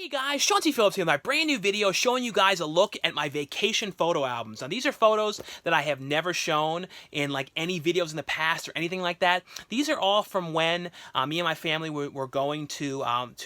Hey guys, Sean T. Phillips here with my brand new video showing you guys a look at my vacation photo albums. Now these are photos that I have never shown in like any videos in the past or anything like that. These are all from when me and my family were going to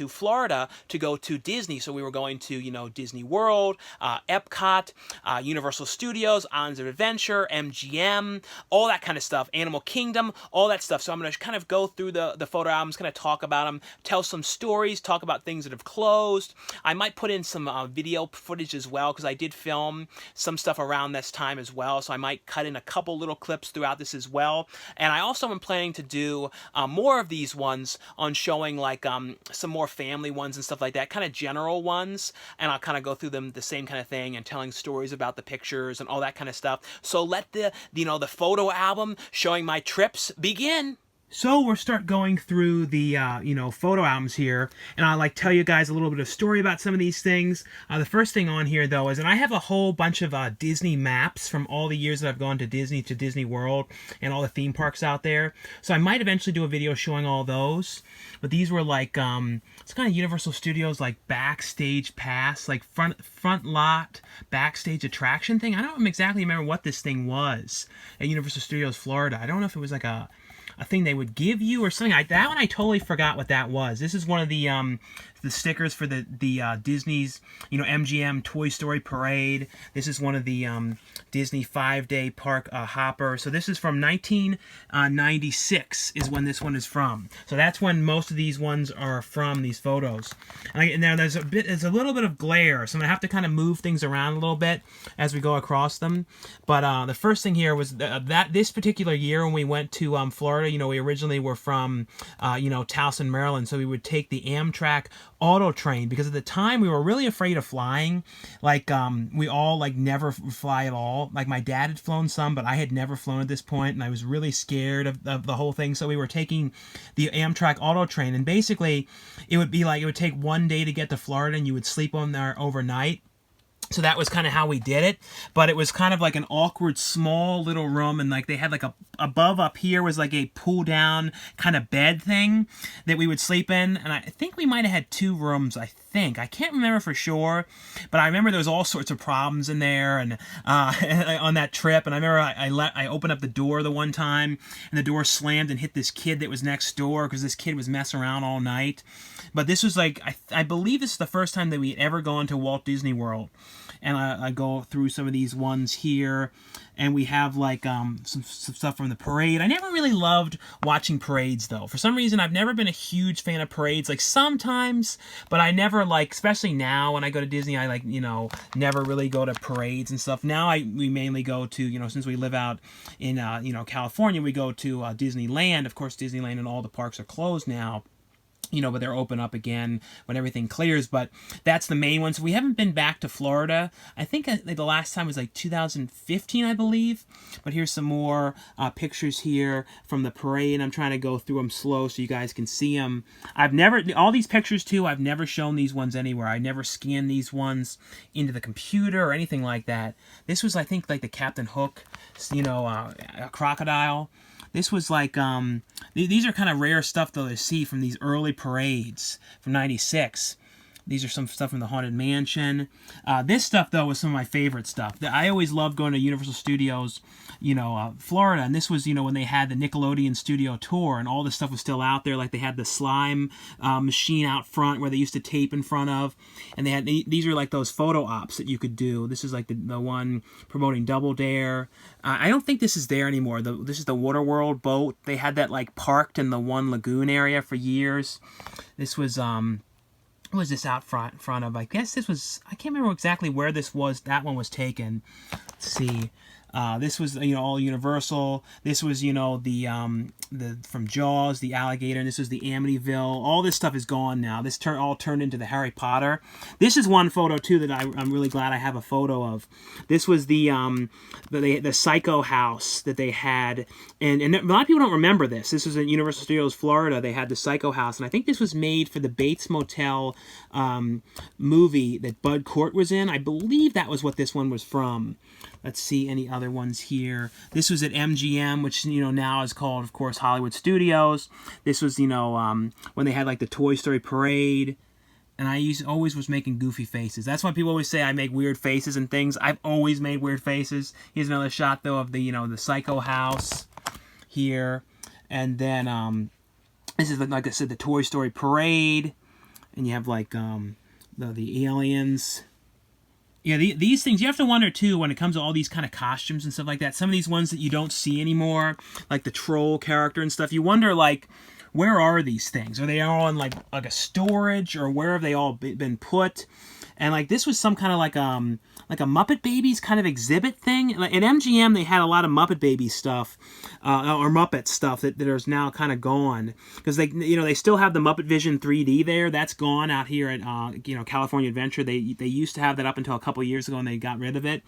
Florida to go to Disney. So we were going to, Disney World, Epcot, Universal Studios, Islands of Adventure, MGM, all that kind of stuff, Animal Kingdom, all that stuff. So I'm going to kind of go through the photo albums, kind of talk about them, tell some stories, talk about things that have closed. I might put in some video footage as well because I did film some stuff around this time as well, so I might cut in a couple little clips throughout this as well. And I also am planning to do more of these ones on showing like some more family ones and stuff like that, kind of general ones, and I'll kind of go through them the same kind of thing and telling stories about the pictures and all that kind of stuff. So let the photo album showing my trips begin. So we'll start going through the, photo albums here, and I'll tell you guys a little bit of story about some of these things. The first thing on here, though, is, and I have a whole bunch of Disney maps from all the years that I've gone to Disney World, and all the theme parks out there. So I might eventually do a video showing all those. But these were like, it's kind of Universal Studios, like backstage pass, like front lot backstage attraction thing. I don't exactly remember what this thing was at Universal Studios Florida. I don't know if it was like a thing they would give you or something. That one I totally forgot what that was. This is one of the stickers for the Disney's MGM Toy Story Parade. This is one of the Disney 5-day park hopper. So this is from 1996 is when this one is from. So that's when most of these ones are from, these photos. And now there's a little bit of glare, so I'm gonna have to kind of move things around a little bit as we go across them. But the first thing here was that this particular year when we went to Florida, we originally were from Towson, Maryland, so we would take the Amtrak auto train because at the time we were really afraid of flying. We all never fly at all. Like my dad had flown some, but I had never flown at this point, and I was really scared of the whole thing. So we were taking the Amtrak auto train, and basically it would take one day to get to Florida, and you would sleep on there overnight. So that was kind of how we did it, but it was kind of like an awkward small little room, and they had above up here was like a pull down kind of bed thing that we would sleep in, and I think we might have had 2 rooms, I can't remember for sure, but I remember there was all sorts of problems in there and on that trip. And I remember I opened up the door the one time, and the door slammed and hit this kid that was next door because this kid was messing around all night. But this was I believe this is the first time that we had ever gone to Walt Disney World. And I go through some of these ones here, and we have some stuff from the parade. I never really loved watching parades, though. For some reason, I've never been a huge fan of parades. Sometimes, but I never especially now when I go to Disney, I never really go to parades and stuff. Now we mainly go to, since we live out in California, we go to Disneyland. Of course, Disneyland and all the parks are closed now. But they're open up again when everything clears. But that's the main one. So we haven't been back to Florida. I think the last time was 2015, I believe. But here's some more pictures here from the parade. I'm trying to go through them slow so you guys can see them. All these pictures too, I've never shown these ones anywhere. I never scanned these ones into the computer or anything like that. This was, I think, the Captain Hook, a crocodile. This was these are kind of rare stuff, though, to see from these early parades from '96. These are some stuff from the Haunted Mansion. This stuff, though, was some of my favorite stuff. I always loved going to Universal Studios, Florida. And this was, when they had the Nickelodeon studio tour, and all this stuff was still out there. They had the slime machine out front where they used to tape in front of. And they had these are those photo ops that you could do. This is the one promoting Double Dare. I don't think this is there anymore. This is the Waterworld boat. They had that parked in the one lagoon area for years. This was what was this out front of? I guess this was, I can't remember exactly where this was. That one was taken. Let's see. This was, all Universal. This was, the from Jaws, the alligator, and this was the Amityville. All this stuff is gone now. This all turned into the Harry Potter. This is one photo too that I'm really glad I have a photo of. This was the Psycho house that they had, and a lot of people don't remember this. This was in Universal Studios Florida. They had the Psycho house, and I think this was made for the Bates Motel movie that Bud Cort was in. I believe that was what this one was from. Let's see any other ones here. This was at MGM, which now is called, of course, Hollywood Studios. This was when they had the Toy Story Parade. and always was making goofy faces. That's why people always say I make weird faces and things. I've always made weird faces. Here's another shot though of the the Psycho house here, and then this is like I said the Toy Story parade, and you have like the aliens. Yeah, these things, you have to wonder, too, when it comes to all these kind of costumes and stuff like that. Some of these ones that you don't see anymore, like the troll character and stuff, you wonder, like, where are these things? Are they all in, like a storage, or where have they all been put? And, like, this was some kind of, like a Muppet Babies kind of exhibit thing. At MGM, they had a lot of Muppet Babies stuff, or Muppet stuff that is now kind of gone. Because, they still have the Muppet Vision 3D there. That's gone out here at, California Adventure. They used to have that up until a couple years ago, and they got rid of it.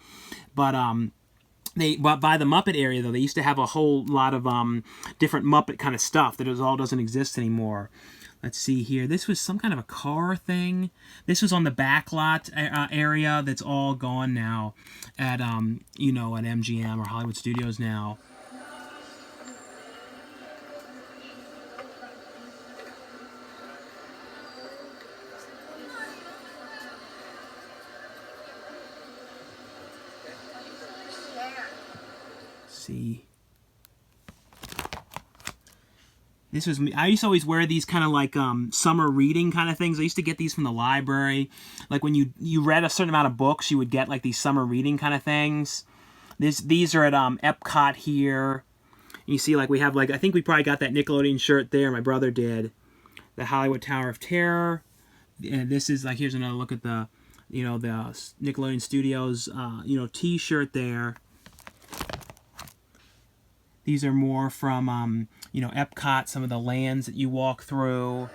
But, by the Muppet area, though, they used to have a whole lot of different Muppet kind of stuff that all doesn't exist anymore. Let's see here. This was some kind of a car thing. This was on the back lot area that's all gone now at, at MGM or Hollywood Studios now. Let's see. This was me. I used to always wear these kind of like summer reading kind of things. I used to get these from the library. Like when you read a certain amount of books, you would get like these summer reading kind of things. These are at Epcot here. You see, like we have I think we probably got that Nickelodeon shirt there. My brother did. The Hollywood Tower of Terror. And this is like, here's another look at the the Nickelodeon Studios T-shirt there. These are more from Epcot, some of the lands that you walk through.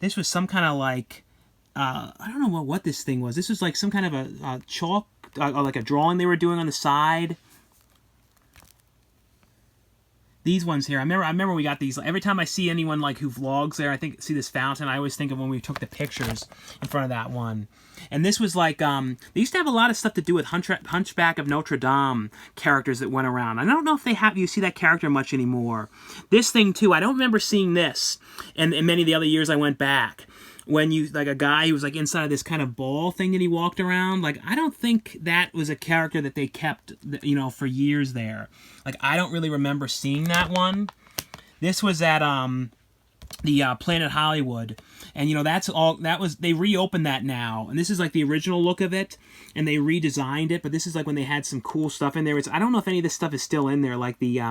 This was some kind of like, I don't know what this thing was. This was like some kind of a chalk, like a drawing they were doing on the side. These ones here, I remember we got these. Every time I see anyone like who vlogs there, see this fountain, I always think of when we took the pictures in front of that one. And this was like, they used to have a lot of stuff to do with Hunchback of Notre Dame characters that went around. I don't know if you see that character much anymore. This thing too, I don't remember seeing this in many of the other years I went back. When a guy who was like inside of this kind of ball thing that he walked around, like I don't think that was a character that they kept, for years there. Like I don't really remember seeing that one. This was at the Planet Hollywood, and they reopened that now, and this is like the original look of it, and they redesigned it. But this is like when they had some cool stuff in there. I don't know if any of this stuff is still in there, like the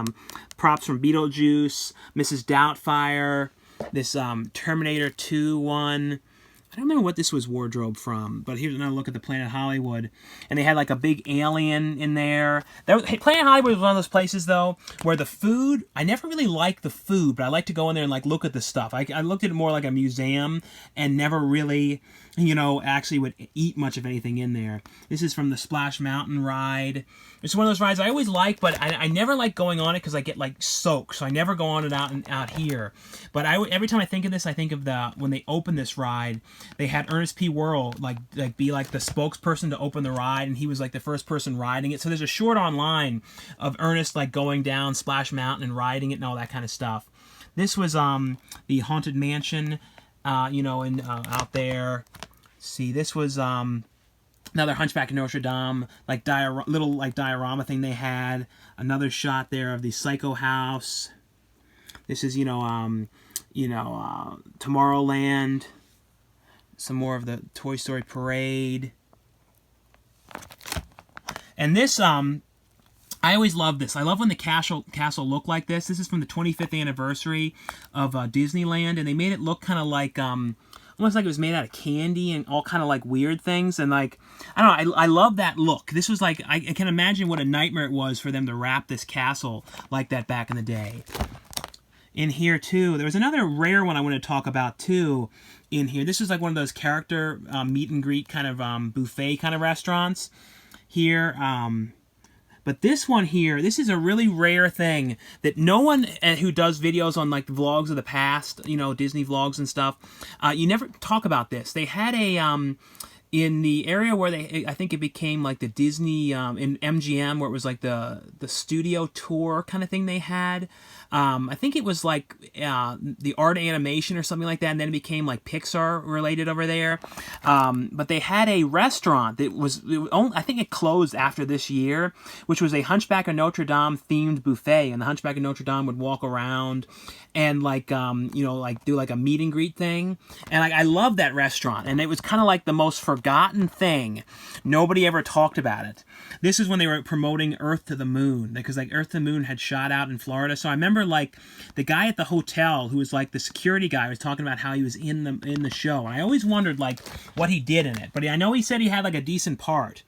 props from Beetlejuice, Mrs. Doubtfire. This Terminator 2 one. I don't remember what this was wardrobe from, but here's another look at the Planet Hollywood. And they had like a big alien in there. Planet Hollywood was one of those places, though, where the food, I never really liked the food, but I like to go in there and like look at the stuff. I looked at it more like a museum and never really, actually would eat much of anything in there. This is from the Splash Mountain ride. It's one of those rides I always like, but I never like going on it because I get like soaked, so I never go on it out here. But every time I think of this, I think of when they opened this ride, they had Ernest P. Worrell be like the spokesperson to open the ride, and he was like the first person riding it. So there's a short online of Ernest like going down Splash Mountain and riding it and all that kind of stuff. This was the Haunted Mansion, out there. See, this was another Hunchback of Notre Dame, little diorama thing they had. Another shot there of the Psycho house. This is Tomorrowland. Some more of the Toy Story parade. And this, I always love this. I love when the castle looked like this. This is from the 25th anniversary of Disneyland, and they made it look kind of like almost like it was made out of candy and all kind of like weird things. And like, I don't know, I love that look. This was like, I can imagine what a nightmare it was for them to wrap this castle like that back in the day. In here too, there was another rare one I want to talk about too in here. This is like one of those character meet and greet kind of buffet kind of restaurants here. But this one here, this is a really rare thing that no one who does videos on like the vlogs of the past, you know, Disney vlogs and stuff, you never talk about this. They had a, in the area where I think it became like the Disney, in MGM, where it was like the studio tour kind of thing they had. I think it was like the art animation or something like that, and then it became like Pixar related over there. But they had a restaurant that was only, I think it closed after this year, which was a Hunchback of Notre Dame themed buffet, and the Hunchback of Notre Dame would walk around and like you know, like do like a meet and greet thing. And like, I love that restaurant, and it was kind of like the most forgotten thing. Nobody ever talked about it. This is when they were promoting Earth to the Moon, because like Earth to the Moon had shot out in Florida. So I remember like the guy at the hotel who was like the security guy was talking about how he was in the show. And I always wondered like what he did in it. But I know he said he had like a decent part.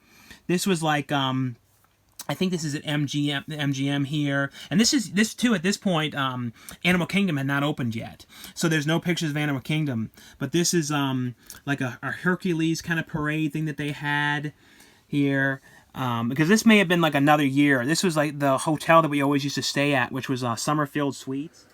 This was like I think this is at MGM here, and this too at this point. Animal Kingdom had not opened yet, so there's no pictures of Animal Kingdom. But this is like a Hercules kind of parade thing that they had here. Because this may have been like another year. This was like the hotel that we always used to stay at, which was Summerfield Suites.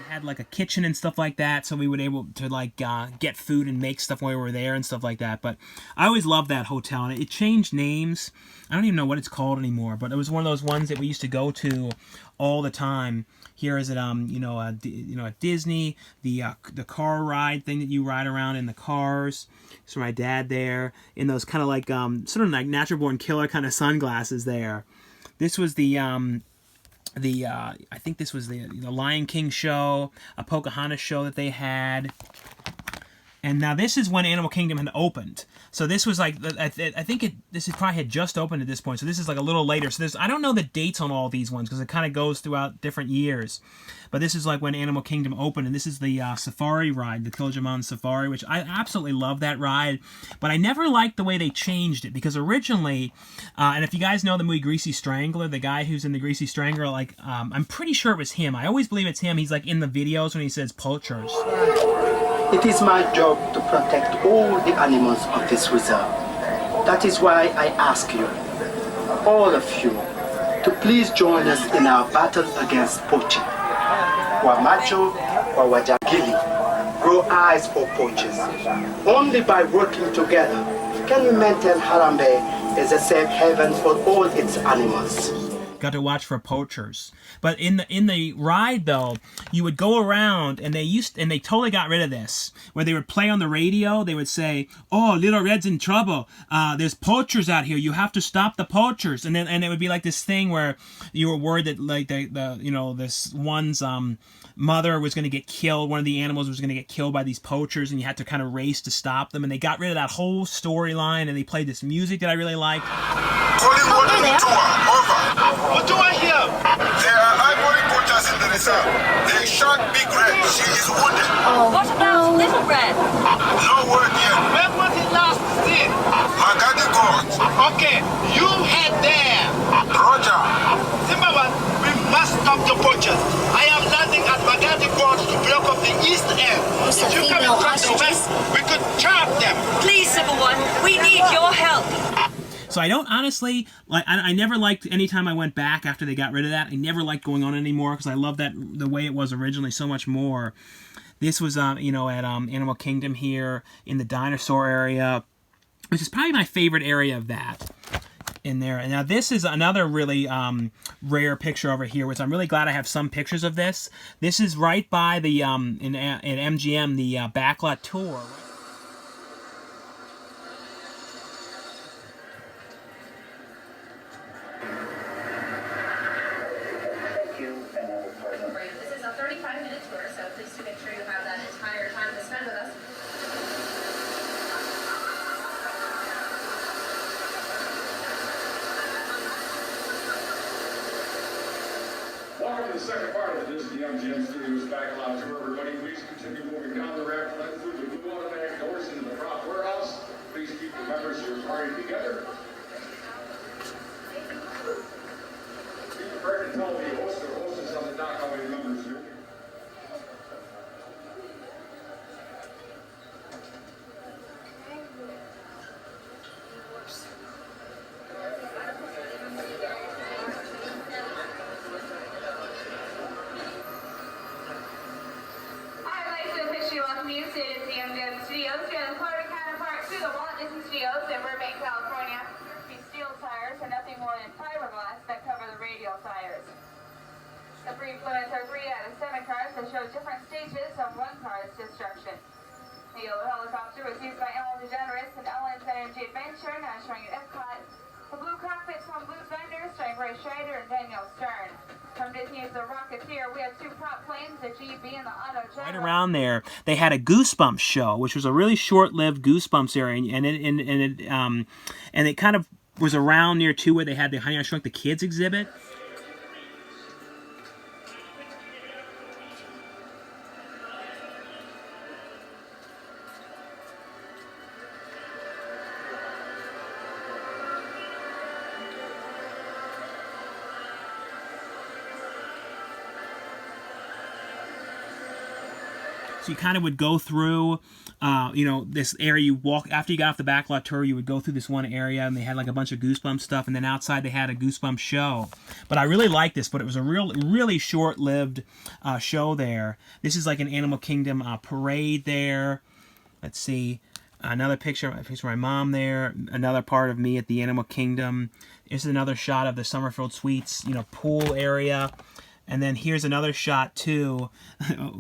Had like a kitchen and stuff like that, so we would able to like get food and make stuff while we were there and stuff like that. But I always loved that hotel, and it changed names. I don't even know what it's called anymore, but it was one of those ones that we used to go to all the time. Here is it, at Disney, the car ride thing that you ride around in the cars. So my dad there in those kind of like sort of like Natural Born Killer kind of sunglasses there. This was I think this was the Lion King show, a Pocahontas show that they had. And now this is when Animal Kingdom had opened. So this was like, I think this probably had just opened at this point. So this is like a little later. So I don't know the dates on all these ones because it kind of goes throughout different years. But this is like when Animal Kingdom opened. And this is the safari ride, the Kilimanjaro Safari, which I absolutely love that ride. But I never liked the way they changed it because originally, and if you guys know the movie Greasy Strangler, the guy who's in the Greasy Strangler, like, I'm pretty sure it was him. I always believe it's him. He's like in the videos when he says poachers. It is my job to protect all the animals of this reserve. That is why I ask you, all of you, to please join us in our battle against poaching. Wamacho or Wajagili, grow eyes for poachers. Only by working together can we maintain Harambe as a safe haven for all its animals. Got to watch for poachers. But in the ride though, you would go around and they totally got rid of this. Where they would play on the radio, they would say, "Oh, Little Red's in trouble. There's poachers out here. You have to stop the poachers." And it would be like this thing where you were worried that like this one's mother was going to get killed. One of the animals was going to get killed by these poachers, and you had to kind of race to stop them. And they got rid of that whole storyline, and they played this music that I really liked. What do I hear? There are ivory poachers in the reserve. They shot Big Red. She is wounded. Oh, what about Little Red? No word yet. Where was he last seen? Magadi Gorge. Okay, you head there. Roger. Zimmerman, we must stop the poachers. I am landing at Magadi Gorge to block up the east end. If you come in from the west, we could trap them. Please, Civil One, we need your help. So I don't honestly like. I never liked anytime I went back after they got rid of that. I never liked going on anymore because I love that the way it was originally so much more. This was you know, at Animal Kingdom here in the dinosaur area, which is probably my favorite area of that. In there. And now this is another really rare picture over here, which I'm really glad I have some pictures of this. This is right by the in MGM, the backlot tour. This is a 35-minute tour, so please to make sure you have that entire time to spend with us. Welcome to the second part of the Disney MGM Studios backlot tour, everybody. Please continue moving down the ramp and through the blue automatic doors into the prop warehouse. Please keep the members of your party together. Be prepared to tell the host or hostess on the dock how many members here. Welcome you to the MGM Studios. We are the Florida counterpart to the Walt Disney Studios in Burbank, California. These steel tires are nothing more than fiberglass that cover the radial tires. The free fluids are 3 out of 7 cars that show different stages of one car's destruction. The yellow helicopter was used by Ellen DeGeneres and Ellen's Energy Adventure, now showing at Epcot. The blue cockpits on Blues Bender, starring Ray Schreider and Daniel Stern. From Disney's The Rocketeer, we have 2 prop planes, the GB and the Auto General. Right around there, they had a Goosebumps show, which was a really short-lived Goosebumps area, and it kind of was around near too where they had the Honey I Shrunk the Kids exhibit. So you kind of would go through, you know, this area. You walk after you got off the backlot tour. You would go through this one area, and they had like a bunch of Goosebumps stuff. And then outside they had a Goosebumps show. But I really liked this. But it was a really short-lived show there. This is like an Animal Kingdom parade there. Let's see, another picture of my mom there. Another part of me at the Animal Kingdom. This is another shot of the Summerfield Suites, you know, pool area. And then here's another shot too,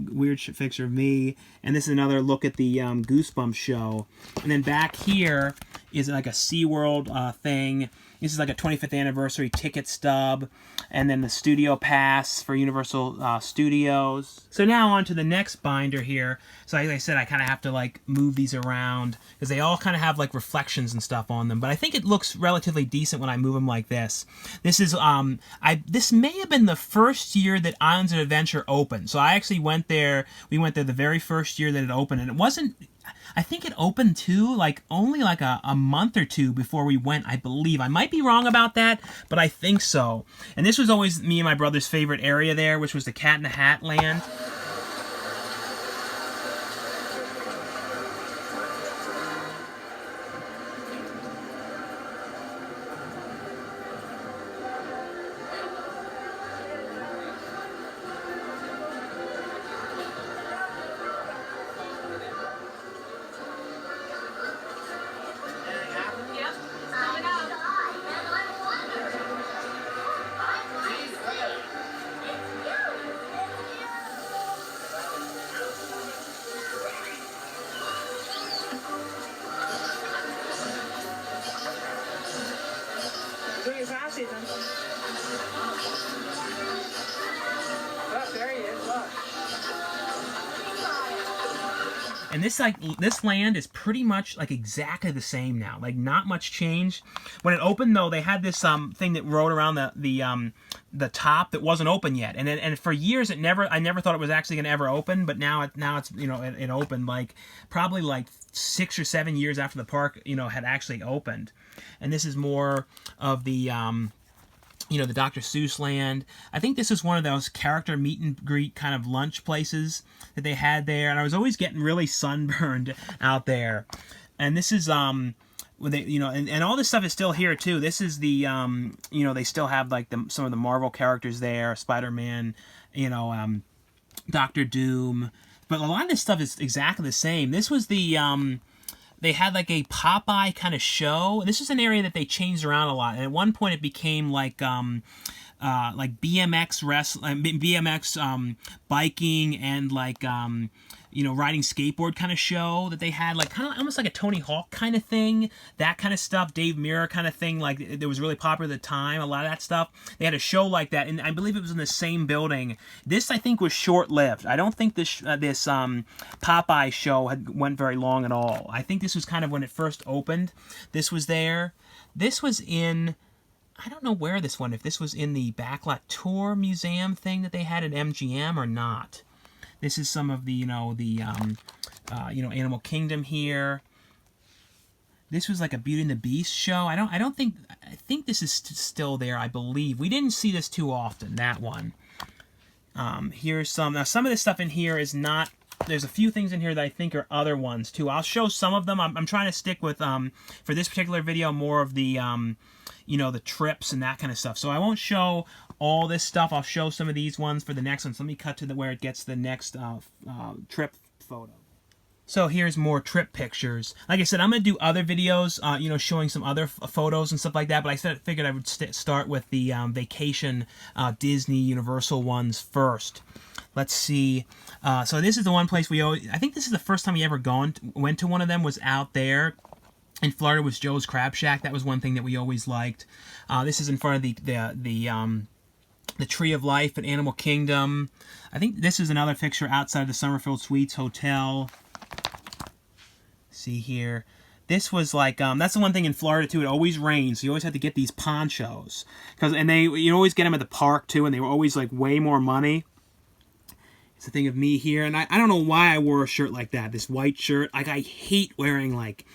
weird picture of me. And this is another look at the Goosebumps show. And then back here is like a SeaWorld thing. This is like a 25th anniversary ticket stub. And then the studio pass for Universal Studios. So now on to the next binder here. So like I said, I kind of have to like move these around because they all kind of have like reflections and stuff on them. But I think it looks relatively decent when I move them like this. This is this may have been the first year that Islands of Adventure opened. So I actually went there. We went there the very first year that it opened, and it wasn't. I think it opened too, like only like a month or two before we went, I believe. I might be wrong about that, but I think so. And this was always me and my brother's favorite area there, which was the Cat in the Hat land. And this land is pretty much like exactly the same now. Like not much change. When it opened though, they had this thing that rode around the top that wasn't open yet. And for years I never thought it was actually going to ever open. But now it's you know it opened like probably like 6 or 7 years after the park had actually opened. And this is more of the the Dr. Seuss land. I think this is one of those character meet and greet kind of lunch places that they had there. And I was always getting really sunburned out there. And this is they, you know, and all this stuff is still here too. This is the, you know, they still have like some of the Marvel characters there, Spider-Man, you know, Doctor Doom, but a lot of this stuff is exactly the same. This was the, they had like a Popeye kind of show. This is an area that they changed around a lot, and at one point it became like BMX biking and like you know, riding skateboard kind of show that they had, like kind of almost like a Tony Hawk kind of thing, that kind of stuff, Dave Mirra kind of thing, like it was really popular at the time, a lot of that stuff. They had a show like that, and I believe it was in the same building. This, I think, was short-lived. I don't think this Popeye show went very long at all. I think this was kind of when it first opened. This was there. This was in, I don't know where this one, if this was in the Backlot Tour Museum thing that they had at MGM or not. This is some of the, you know, Animal Kingdom here. This was like a Beauty and the Beast show. I think this is still there, I believe. We didn't see this too often, that one. Here's some. Now, some of this stuff in here is not, there's a few things in here that I think are other ones, too. I'll show some of them. I'm trying to stick with, for this particular video, more of the, you know, the trips and that kind of stuff. So I won't show all this stuff. I'll show some of these ones for the next one. So let me cut to where it gets the next trip photo. So here's more trip pictures. Like I said, I'm going to do other videos, you know, showing some other photos and stuff like that. But I figured I would start with the vacation Disney Universal ones first. Let's see. So this is the one place we always, I think this is the first time we ever went to one of them, was out there. In Florida was Joe's Crab Shack. That was one thing that we always liked. This is in front of the Tree of Life at Animal Kingdom. I think this is another picture outside the Summerfield Suites Hotel. See here. This was like, that's the one thing in Florida too, it always rains, so you always have to get these ponchos. You always get them at the park too, and they were always like way more money. It's a thing of me here, and I don't know why I wore a shirt like that, this white shirt. Like, I hate wearing like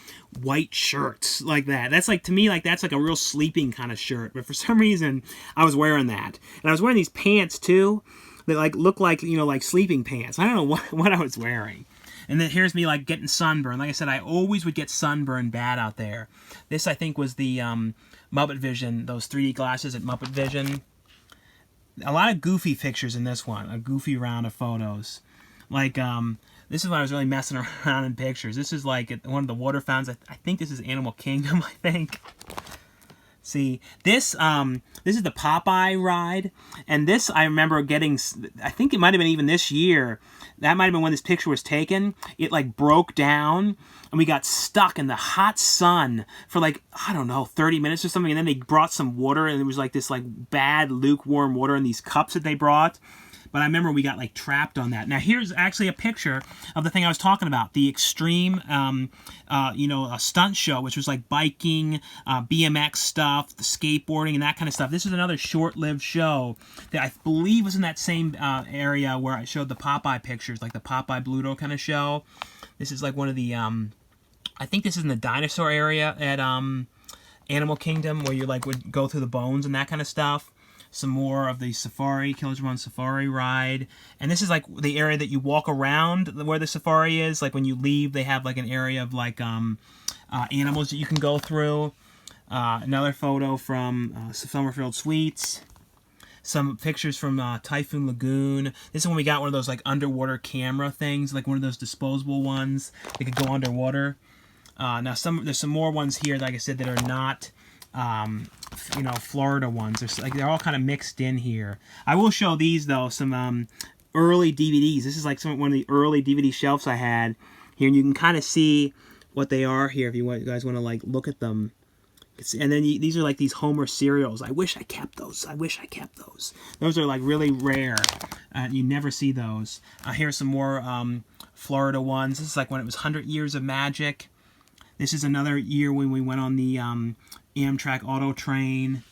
white shirts like that. That's like, to me, like that's like a real sleeping kind of shirt, but for some reason I was wearing that. And I was wearing these pants too that like look like, you know, like sleeping pants. I don't know what I was wearing. And then here's me like getting sunburned. Like I said, I always would get sunburned bad out there. This, I think, was the Muppet Vision, those 3D glasses at Muppet Vision. A lot of goofy pictures in this one, a goofy round of photos. Like, this is when I was really messing around in pictures. This is like at one of the water fountains. I think this is Animal Kingdom, I think. See, this is the Popeye ride, and this I remember getting, I think it might have been even this year, that might have been when this picture was taken, it like broke down, and we got stuck in the hot sun for like, I don't know, 30 minutes or something, and then they brought some water, and it was like this like bad lukewarm water in these cups that they brought. But I remember we got like trapped on that. Now here's actually a picture of the thing I was talking about, the extreme, you know, a stunt show, which was like biking, BMX stuff, the skateboarding, and that kind of stuff. This is another short-lived show that I believe was in that same area where I showed the Popeye pictures, like the Popeye Bluto kind of show. This is like one of the, I think this is in the dinosaur area at Animal Kingdom, where you like would go through the bones and that kind of stuff. Some more of the Safari, Killers Run Safari ride. And this is like the area that you walk around where the safari is. Like when you leave, they have like an area of like animals that you can go through. Another photo from Summerfield Suites. Some pictures from Typhoon Lagoon. This is when we got one of those like underwater camera things, like one of those disposable ones that could go underwater. Now there's some more ones here, like I said, that are not you know, Florida ones. They're all kind of mixed in here. I will show these though, some early DVDs. This is like one of the early DVD shelves I had here, and you can kind of see what they are here if you guys want to like look at them. And then these are like these Homer cereals. I wish I kept those. I wish I kept those. Those are like really rare. You never see those. Here's some more Florida ones. This is like when it was 100 Years of Magic. This is another year when we went on the Amtrak auto train.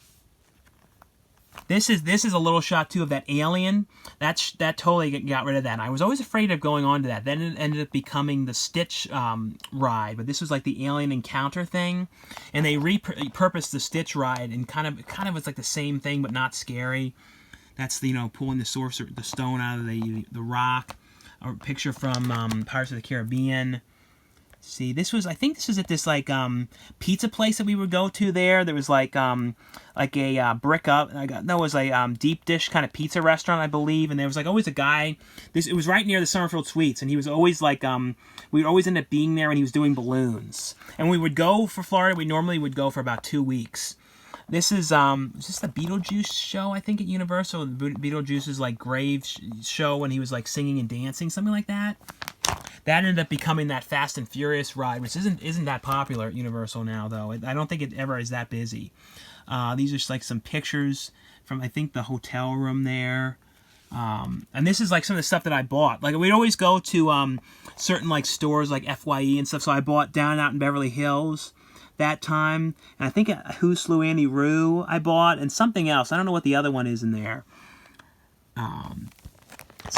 This is a little shot too of that alien. That totally got rid of that. I was always afraid of going on to that. Then it ended up becoming the Stitch ride, but this was like the alien encounter thing, and they repurposed the Stitch ride and kind of was like the same thing but not scary. That's the, you know, pulling the stone out of the rock. A picture from Pirates of the Caribbean. See, I think this was at this like pizza place that we would go to there. There was like a brick up. That was a deep dish kind of pizza restaurant, I believe. And there was like always a guy. It was right near the Summerfield Suites, and he was always like we would always end up being there when he was doing balloons. And we would go for Florida. We normally would go for about 2 weeks. This is this the Beetlejuice show, I think, at Universal? Beetlejuice's like grave show when he was like singing and dancing, something like that. That ended up becoming that Fast and Furious ride, which isn't that popular at Universal now, though. I don't think it ever is that busy. These are just like some pictures from, I think, the hotel room there. And this is like some of the stuff that I bought. Like, we'd always go to certain like stores like FYE and stuff. So I bought Down Out in Beverly Hills that time. And I think Who Slew Andy Roo I bought, and something else. I don't know what the other one is in there.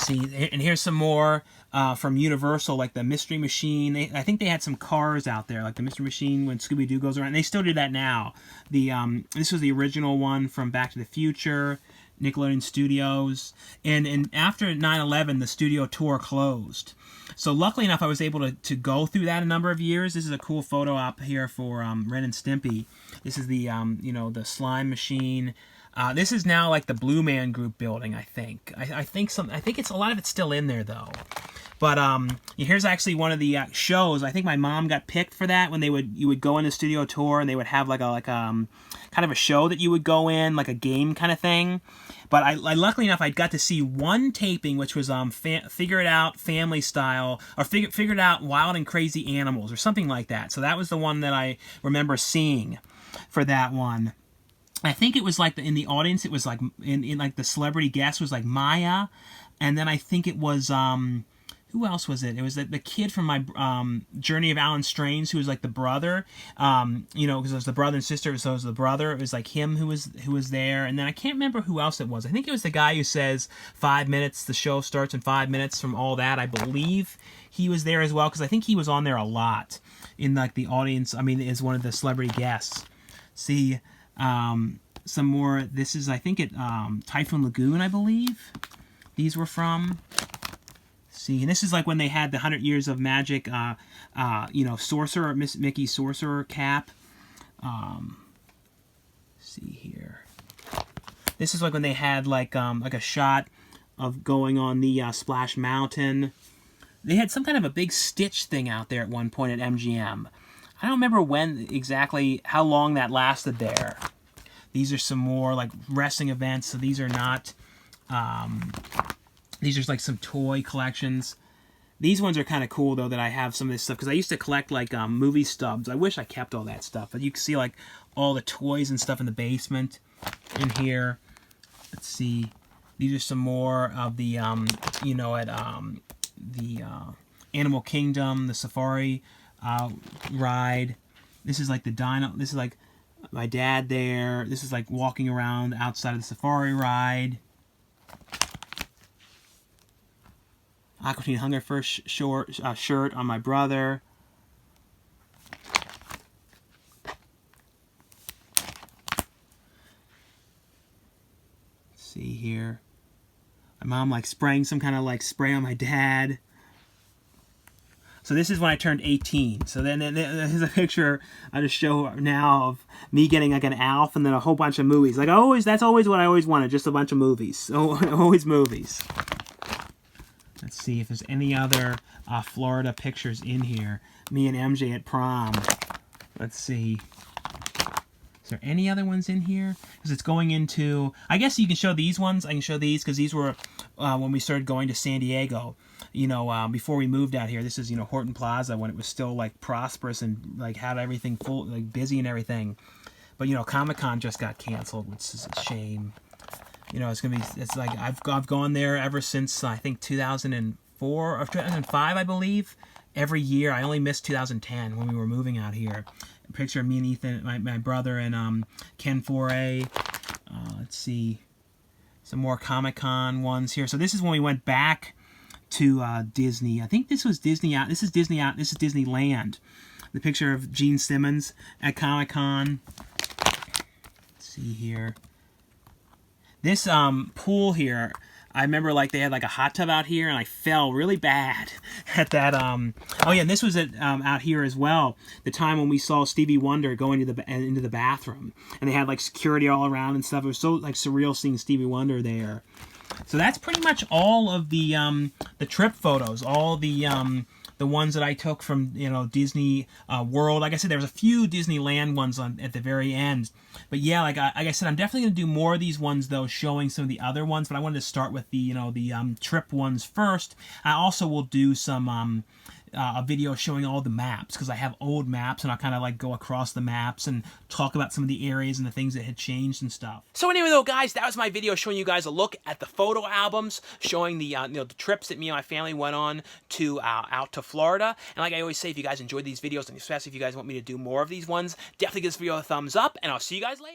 See, and here's some more from Universal, like the Mystery Machine. I think they had some cars out there, like the Mystery Machine when Scooby-Doo goes around. They still do that now. This was the original one from Back to the Future, Nickelodeon Studios. And after 9/11, the studio tour closed. So luckily enough, I was able to go through that a number of years. This is a cool photo up here for Ren and Stimpy. This is the the slime machine. This is now like the Blue Man Group building, I think. I think it's a lot of it's still in there though. But here's actually one of the shows. I think my mom got picked for that when you would go in a studio tour, and they would have like kind of a show that you would go in, like a game kind of thing. But I luckily enough, I got to see one taping, which was Figure It Out Family Style, or Figure It Out Wild and Crazy Animals, or something like that. So that was the one that I remember seeing for that one. I think it was like in the audience, it was like in like the celebrity guest was like Maya, and then I think it was who else was it? It was the kid from my Journey of Alan Strange, who was like the brother, because it was the brother and sister, so it was the brother. It was like him who was there, and then I can't remember who else it was. I think it was the guy who says 5 minutes. The show starts in 5 minutes from all that. I believe he was there as well, because I think he was on there a lot in like the audience. I mean, as one of the celebrity guests. See. Some more. This is, I think, at Typhoon Lagoon, I believe. These were from. See, and this is like when they had the 100 Years of Magic, Sorcerer, Mickey Sorcerer cap. See here. This is like when they had like a shot of going on the Splash Mountain. They had some kind of a big Stitch thing out there at one point at MGM. I don't remember how long that lasted there. These are some more like wrestling events. So these are not. These are like some toy collections. These ones are kind of cool though, that I have some of this stuff, because I used to collect like movie stubs. I wish I kept all that stuff, but you can see like all the toys and stuff in the basement in here. Let's see. These are some more of the the Animal Kingdom, the Safari ride. This is like the dino. This is like my dad there. This is like walking around outside of the Safari ride. Aqua Teen Hunger First shirt on my brother. Let's see here. My mom like spraying some kind of like spray on my dad. So this is when I turned 18. So then there's a picture I just show now of me getting like an Alf and then a whole bunch of movies. Like that's always what I always wanted, just a bunch of movies. So always movies. Let's see if there's any other Florida pictures in here. Me and MJ at prom. Let's see. Is there any other ones in here? Because it's going into... I guess you can show these ones. I can show these because these were when we started going to San Diego. Before we moved out here. This is, Horton Plaza when it was still, like, prosperous and, like, had everything full, like, busy and everything. But, Comic-Con just got canceled, which is a shame. It's like I've gone there ever since I think 2004 or 2005, I believe. Every year. I only missed 2010 when we were moving out here. A picture of me and Ethan, my brother, and Ken Foray. Let's see, some more Comic-Con ones here. So this is when we went back to Disney. I think this was Disney out. This is Disney out. This is Disneyland. The picture of Gene Simmons at Comic-Con. Let's see here. This pool here, I remember like they had like a hot tub out here, and I fell really bad at that. Oh yeah, and this was at out here as well. The time when we saw Stevie Wonder going into the bathroom, and they had like security all around and stuff. It was so like surreal seeing Stevie Wonder there. So that's pretty much all of the trip photos, all the ones that I took from, you know, Disney World. Like I said, there was a few Disneyland ones at the very end. But yeah, like I said, I'm definitely going to do more of these ones, though, showing some of the other ones. But I wanted to start with the, you know, the trip ones first. I also will do some a video showing all the maps, because I have old maps, and I'll kind of like go across the maps and talk about some of the areas and the things that had changed and stuff. So anyway, though, guys, that was my video showing you guys a look at the photo albums, showing the you know, the trips that me and my family went on to out to Florida. And like I always say, if you guys enjoyed these videos, and especially if you guys want me to do more of these ones, definitely give this video a thumbs up, and I'll see you guys later.